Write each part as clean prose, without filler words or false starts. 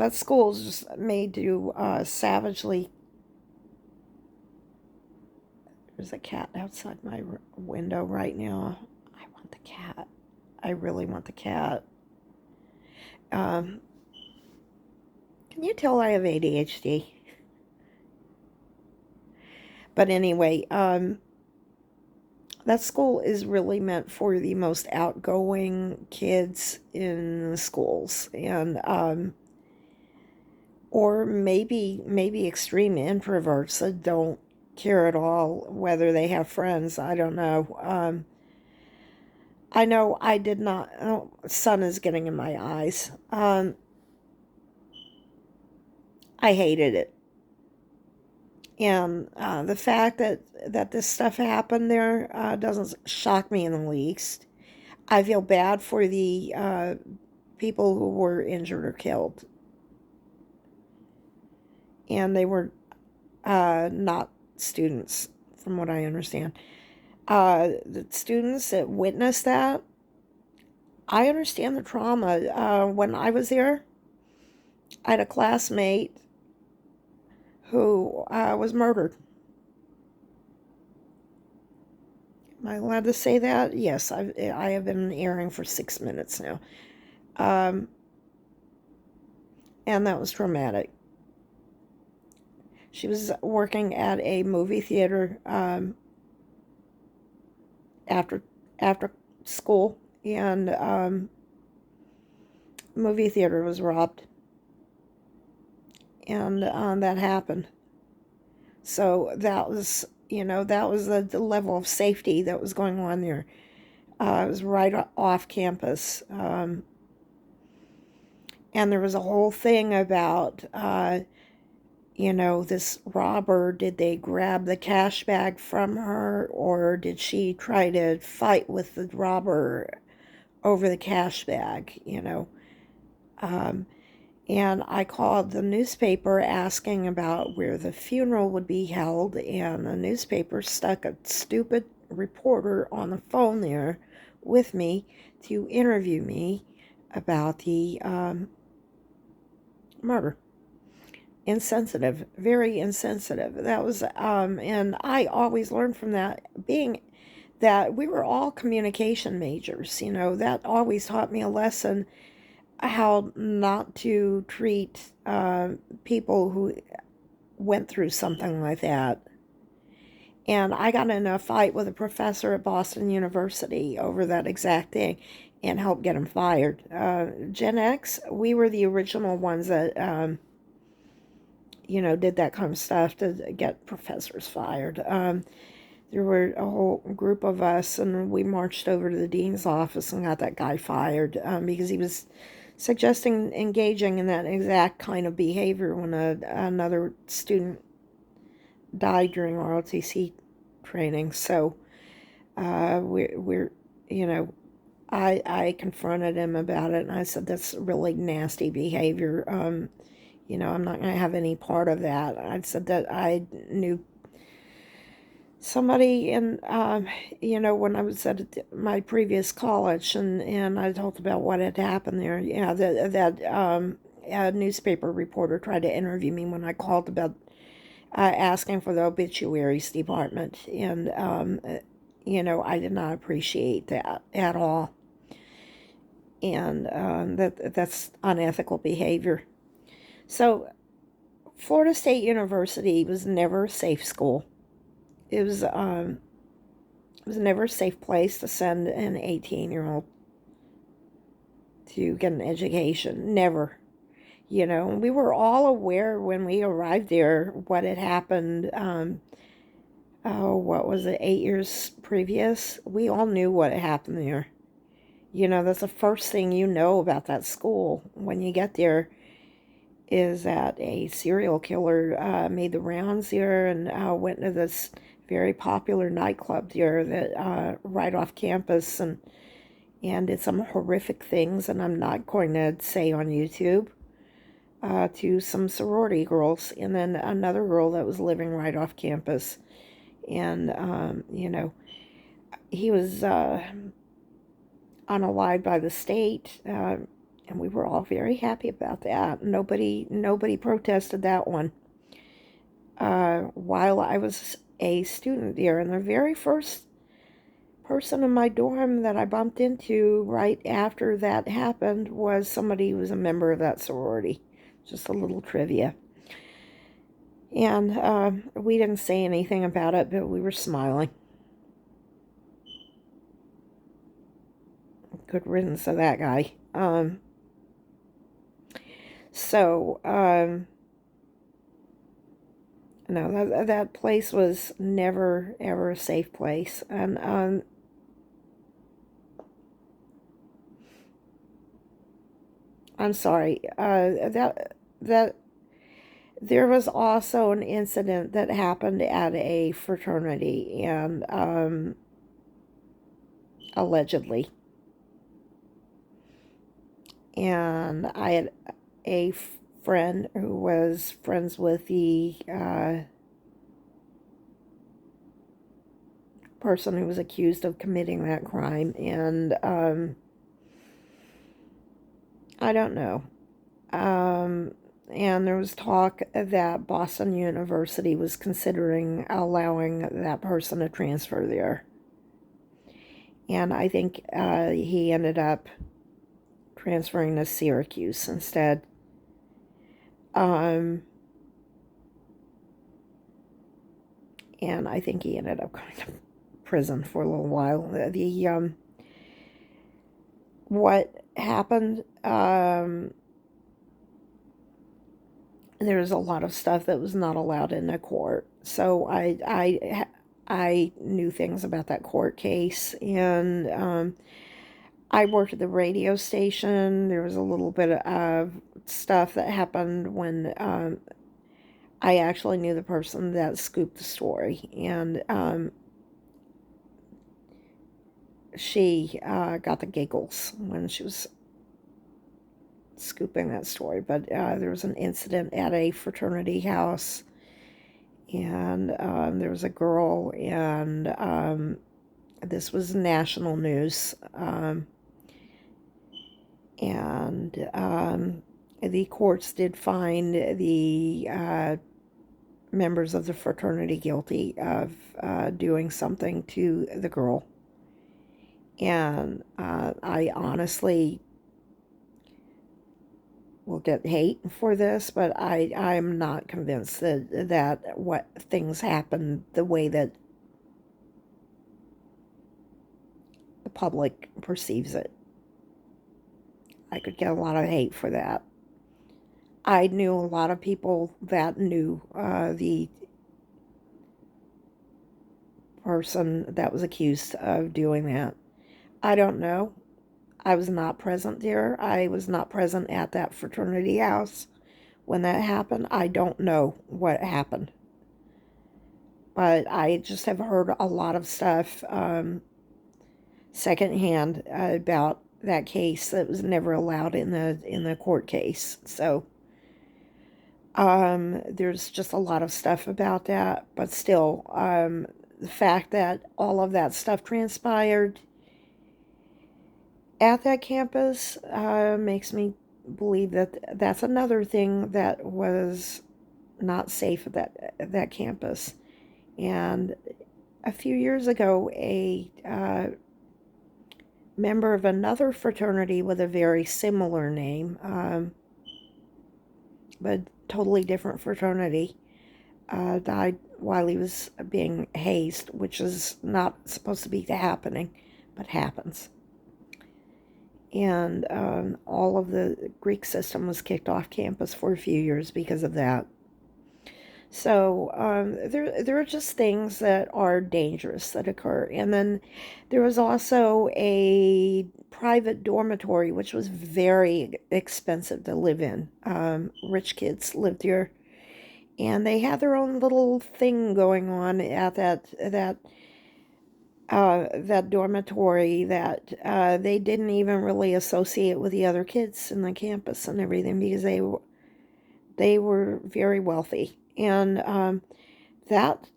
that school is just made to savagely. There's a cat outside my window right now. I want the cat. I really want the cat. Um, can you tell I have ADHD? But anyway, that school is really meant for the most outgoing kids in the schools, and or maybe extreme introverts that don't care at all whether they have friends. I don't know. I know I did not. Oh, sun is getting in my eyes. I hated it, and the fact that this stuff happened there doesn't shock me in the least. I feel bad for the people who were injured or killed, and they were not students, from what I understand. The students that witnessed that, I understand the trauma. When I was there, I had a classmate who was murdered. Am I allowed to say that? Yes, I have been airing for 6 minutes now. Um, and that was traumatic. She was working at a movie theater after after school, and movie theater was robbed, and that happened. So that was, that was the level of safety that was going on there. It was right off campus. And there was a whole thing about, this robber, did they grab the cash bag from her, or did she try to fight with the robber over the cash bag, And I called the newspaper asking about where the funeral would be held, and the newspaper stuck a stupid reporter on the phone there with me to interview me about the murder. Insensitive, very insensitive. That was, and I always learned from that, being that we were all communication majors, that always taught me a lesson how not to treat people who went through something like that. And I got in a fight with a professor at Boston University over that exact thing and helped get him fired. Gen X, we were the original ones that, did that kind of stuff to get professors fired. There were a whole group of us, and we marched over to the dean's office and got that guy fired because he was suggesting engaging in that exact kind of behavior when another student died during ROTC training. So we're I confronted him about it, and I said, that's really nasty behavior. I'm not going to have any part of that. I said that I knew somebody in, when I was at my previous college, and I told about what had happened there. Yeah, that a newspaper reporter tried to interview me when I called about asking for the obituaries department, and I did not appreciate that at all, and that's unethical behavior. So, Florida State University was never a safe school. It was never a safe place to send an 18-year-old to get an education. Never. We were all aware when we arrived there what had happened. What was it, 8 years previous? We all knew what had happened there. That's the first thing you know about that school when you get there, is that a serial killer made the rounds there and went to this very popular nightclub there that right off campus, and did some horrific things, and I'm not going to say on YouTube, to some sorority girls, and then another girl that was living right off campus. And, he was unalived by the state, And we were all very happy about that. Nobody protested that one. While I was a student there, and the very first person in my dorm that I bumped into right after that happened was somebody who was a member of that sorority. Just a little trivia. And we didn't say anything about it, but we were smiling. Good riddance of that guy. So, no, that place was never, ever a safe place. And I'm sorry, that there was also an incident that happened at a fraternity, and allegedly. And I had a friend who was friends with the person who was accused of committing that crime, and I don't know. And there was talk that Boston University was considering allowing that person to transfer there. And I think he ended up transferring to Syracuse instead. And I think he ended up going to prison for a little while. What happened, there's a lot of stuff that was not allowed in the court. So I knew things about that court case, and I worked at the radio station. There was a little bit of stuff that happened when I actually knew the person that scooped the story, and she got the giggles when she was scooping that story. But there was an incident at a fraternity house, and there was a girl, and this was national news, and the courts did find the members of the fraternity guilty of doing something to the girl. And I honestly will get hate for this, but I'm not convinced that what things happened the way that the public perceives it. I could get a lot of hate for that. I knew a lot of people that knew the person that was accused of doing that. I don't know. I was not present there. I was not present at that fraternity house when that happened. I don't know what happened. But I just have heard a lot of stuff secondhand about that case that was never allowed in the court case. So there's just a lot of stuff about that. But still, the fact that all of that stuff transpired at that campus makes me believe that that's another thing that was not safe at that campus. And a few years ago, a member of another fraternity with a very similar name, but totally different fraternity, died while he was being hazed, which is not supposed to be happening, but happens. And all of the Greek system was kicked off campus for a few years because of that. So there are just things that are dangerous that occur. And then there was also a private dormitory, which was very expensive to live in. Rich kids lived here, and they had their own little thing going on at that dormitory that they didn't even really associate with the other kids in the campus and everything, because they were very wealthy. And that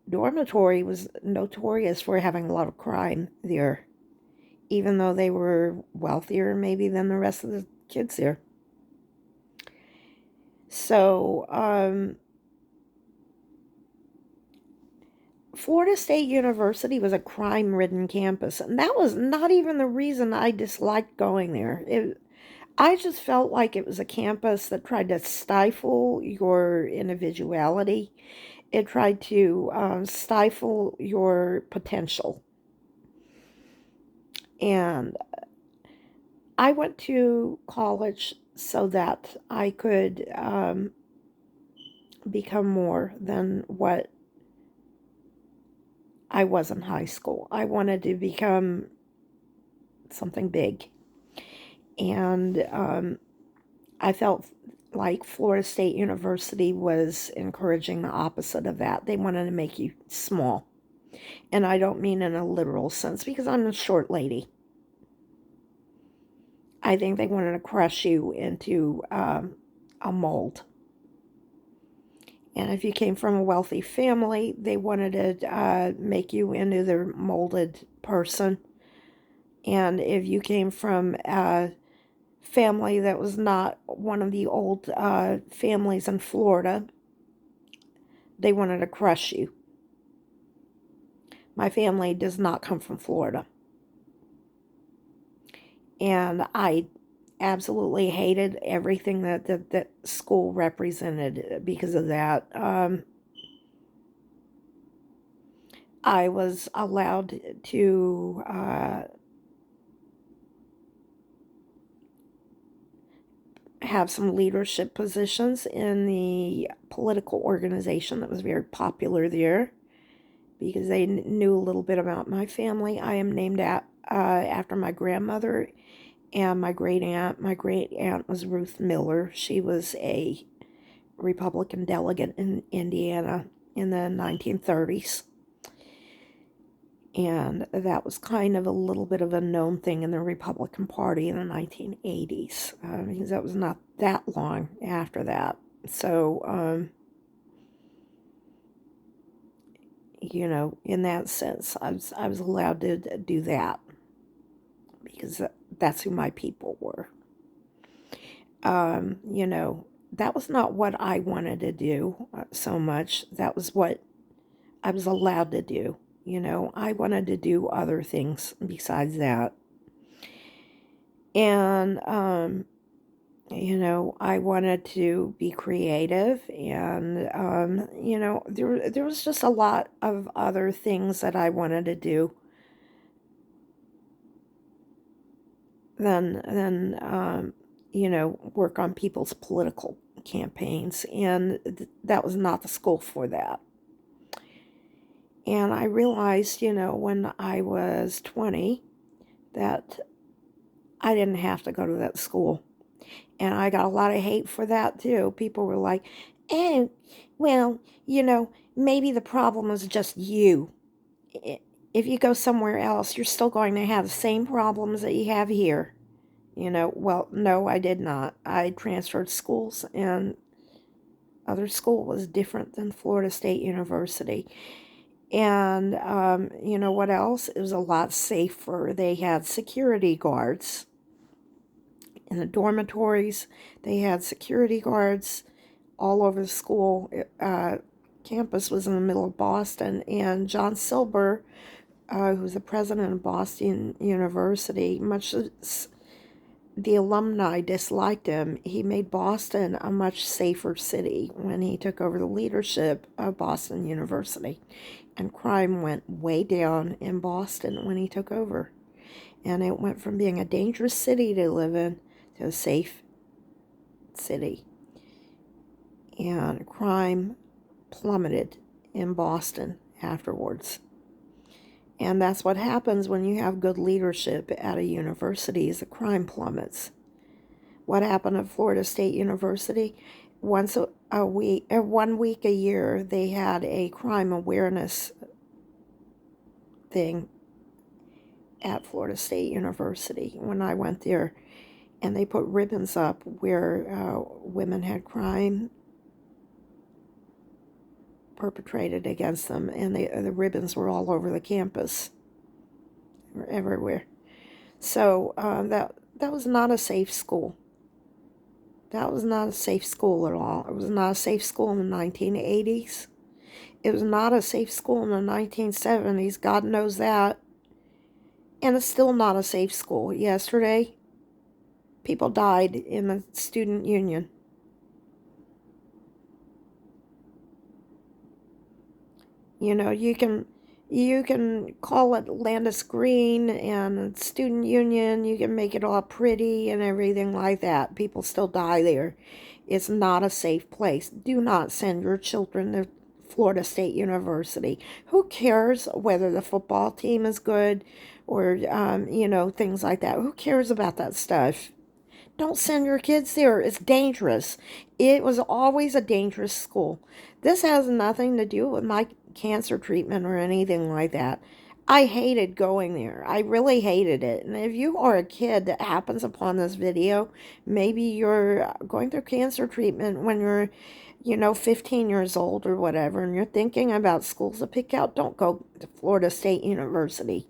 dormitory was notorious for having a lot of crime there. even though they were wealthier maybe than the rest of the kids there. So, Florida State University was a crime-ridden campus, and that was not even the reason I disliked going there. I just felt like it was a campus that tried to stifle your individuality. It tried to stifle your potential. And I went to college so that I could become more than what I was in high school. I wanted to become something big. And I felt like Florida State University was encouraging the opposite of that. They wanted to make you small. And I don't mean in a literal sense because I'm a short lady. I think they wanted to crush you into a mold. And if you came from a wealthy family, they wanted to make you into their molded person. And if you came from a family that was not one of the old families in Florida, they wanted to crush you. My family does not come from Florida. And I absolutely hated everything that school represented because of that. I was allowed to have some leadership positions in the political organization that was very popular there because they knew a little bit about my family. I am named after my grandmother and my great aunt. My great aunt was Ruth Miller. She was a Republican delegate in Indiana in the 1930s. And that was kind of a little bit of a known thing in the Republican Party in the 1980s, because that was not that long after that. So, in that sense, I was allowed to do that because that's who my people were. That was not what I wanted to do so much. That was what I was allowed to do. I wanted to do other things besides that. And, I wanted to be creative. And, there was just a lot of other things that I wanted to do than work on people's political campaigns. And that was not the school for that. And I realized, when I was 20, that I didn't have to go to that school. And I got a lot of hate for that too. People were like, oh, well, maybe the problem is just you. If you go somewhere else, you're still going to have the same problems that you have here. Well, no, I did not. I transferred schools, and other school was different than Florida State University. And you know what else? It was a lot safer. They had security guards in the dormitories. They had security guards all over the school. Campus was in the middle of Boston, and John Silber, who's the president of Boston University, much as the alumni disliked him, he made Boston a much safer city when he took over the leadership of Boston University. And crime went way down in Boston when he took over. And it went from being a dangerous city to live in to a safe city. And crime plummeted in Boston afterwards. And that's what happens when you have good leadership at a university, is the crime plummets. What happened at Florida State University? Once a week, 1 week a year, they had a crime awareness thing at Florida State University when I went there. And they put ribbons up where women had crime perpetrated against them, and the ribbons were all over the campus. They were everywhere. So that was not a safe school. That was not a safe school at all. It was not a safe school in the 1980s. It was not a safe school in the 1970s. God knows that. And it's still not a safe school. Yesterday, people died in the student union. You know, you can call it Landis Green and student union. You can make it all pretty and everything like that. People still die there. It's not a safe place. Do not send your children to Florida State University. Who cares whether the football team is good or things like that? Who cares about that stuff? Don't send your kids there. It's dangerous. It was always a dangerous school. This has nothing to do with my cancer treatment or anything like that. I hated going there. I really hated it. And if you are a kid that happens upon this video, maybe you're going through cancer treatment when you're 15 years old or whatever, and you're thinking about schools to pick out, don't go to Florida State University.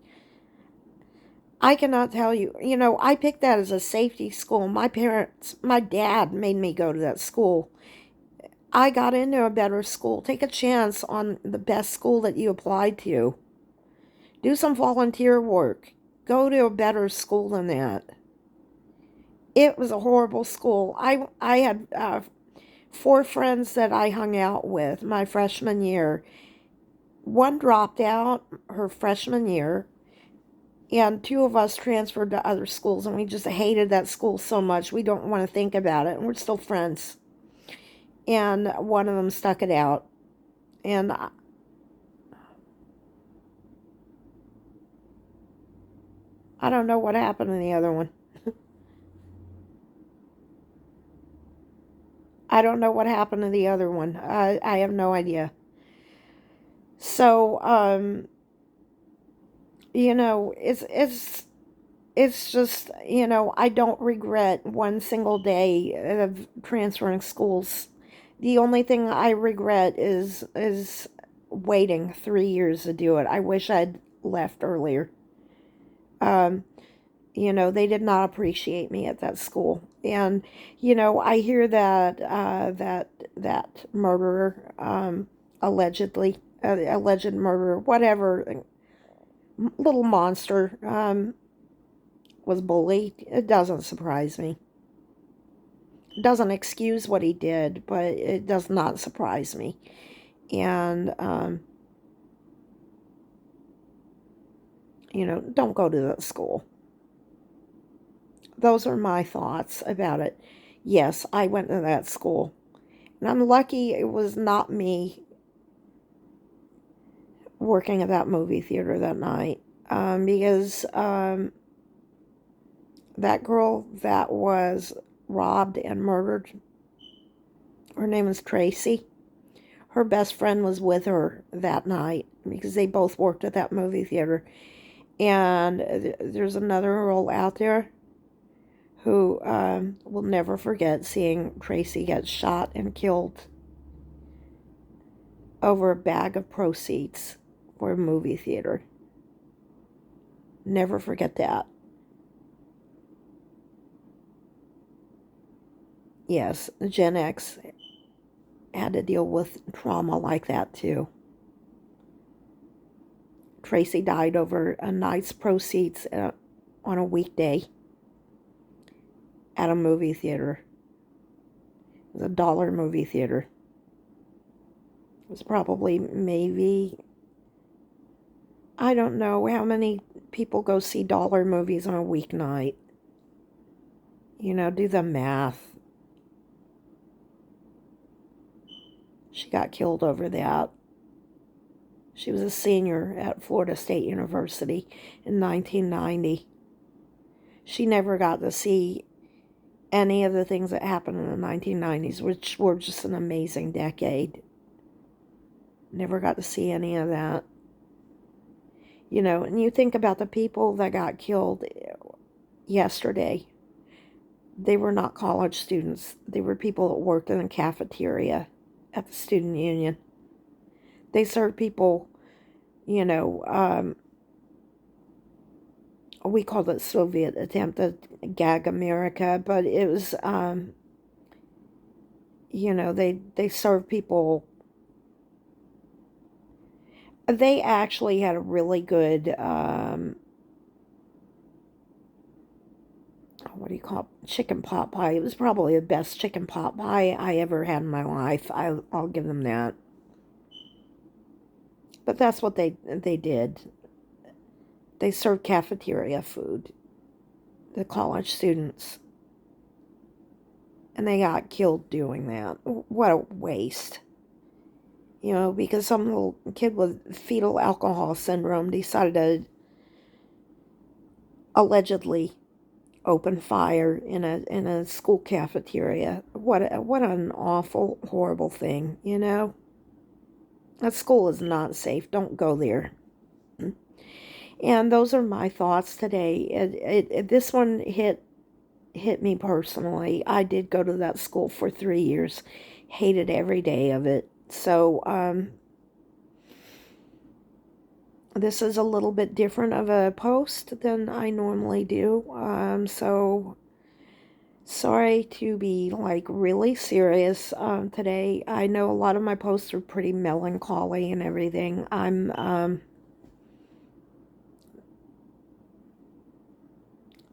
I cannot tell you. I picked that as a safety school. My dad made me go to that school. I got into a better school. Take a chance on the best school that you applied to. Do some volunteer work. Go to a better school than that. It was a horrible school. I had 4 friends that I hung out with my freshman year. One dropped out her freshman year. And 2 of us transferred to other schools, and we just hated that school so much we don't want to think about it, and we're still friends. And one of them stuck it out. And I don't know what happened to the other one. I don't know what happened to the other one. I have no idea. So, it's just, I don't regret one single day of transferring schools. The only thing I regret is waiting 3 years to do it. I wish I'd left earlier. Um, they did not appreciate me at that school. And, I hear that that murderer, alleged murderer, whatever, little monster, was bullied. It doesn't surprise me. It doesn't excuse what he did, but it does not surprise me. And, don't go to that school. Those are my thoughts about it. Yes, I went to that school. And I'm lucky it was not me working at that movie theater that night. Because that girl that was robbed and murdered, her name is Tracy. Her best friend was with her that night because they both worked at that movie theater. And there's another girl out there who will never forget seeing Tracy get shot and killed over a bag of proceeds for a movie theater. Never forget that. Yes, Gen X had to deal with trauma like that too. Tracy died over a night's proceeds on a weekday at a movie theater. It was a dollar movie theater. It was probably maybe, I don't know how many people go see dollar movies on a weeknight. Do the math. She got killed over that. She was a senior at Florida State University in 1990. She never got to see any of the things that happened in the 1990s, which were just an amazing decade. Never got to see any of that. And you think about the people that got killed yesterday. They were not college students. They were people that worked in the cafeteria at the student union. They served people, we called it Soviet attempt to gag America, but it was, they served people. They actually had a really good, what do you call it? Chicken pot pie. It was probably the best chicken pot pie I ever had in my life. I'll give them that. But that's what they did. They served cafeteria food, the college students, and they got killed doing that. What a waste. Because some little kid with fetal alcohol syndrome decided to allegedly open fire in a school cafeteria. What an awful, horrible thing. That school is not safe. Don't go there. And those are my thoughts today. This one hit me personally. I did go to that school for 3 years. Hated every day of it. So, this is a little bit different of a post than I normally do. So sorry to be like really serious today. I know a lot of my posts are pretty melancholy and everything.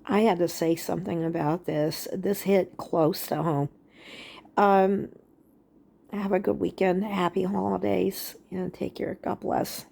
I had to say something about this. This hit close to home. Um, have a good weekend. Happy holidays and take care. God bless.